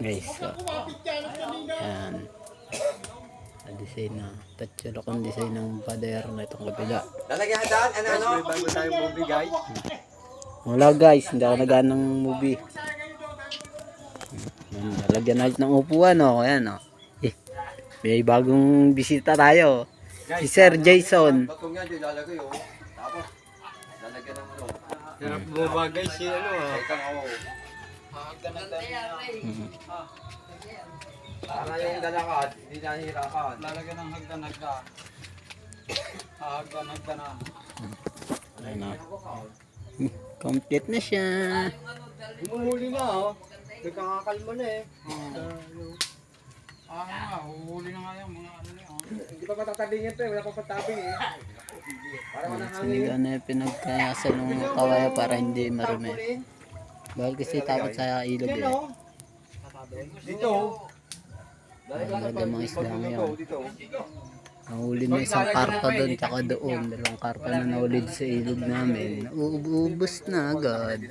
Guys, so, yan. Na-design na. Tatsulok ang design ng pader na itong kabila. Lalagyan daan, ano? Bago tayo movie, guys. Wala guys, hindi ako nagaan ng movie. Nalagyan na ng upuan, oh. Ayan, oh. May bagong bisita tayo. Si Sir Jason. Batong yan, yung lalagay, oh. Tapos, lalagyan ng ano. Hirap bumaba, guys, yung ano, ah. Ikang, oh. Para yung lalakad, hindi nahihirapan. Lalagyan ng hagdan-hagdan. Hagdan-hagdan. Ayan, oh. Complete na siya. Humuhuli na, oh. Nagkakakalma na, eh. Huhuli na nga yung mga ano na yun. Hindi pa matatabingin to, eh. Wala pa patabing, eh. Para walang hangin. Sinigang na pinagkayasan ng kawaya para hindi marumi. Bawal kasi takot sa ilog, eh. Dito, oh. Maganda mga isda ngayon. Nahuli na isang karpa doon tsaka doon. Dalawang karpa na nahuli sa ilog namin. Nauubos na agad.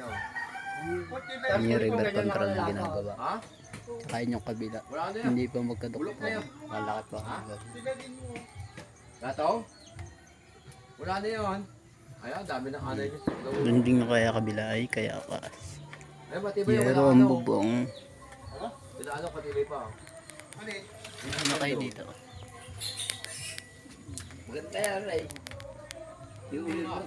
Yan yung river control na ginagawa. Tsaka yun yung kabila. Hindi pa magkadukto. Malakit pa agad. Gato? Wala na yun. Ayan, dami ng anay nyo. Doon din yung kaya kabila ay kaya kas. Ay, matibay yung Yero ang bubong. Ano, katibay pa. Ano kayo dito? Maganda yan, Ray. Yung ulit mo,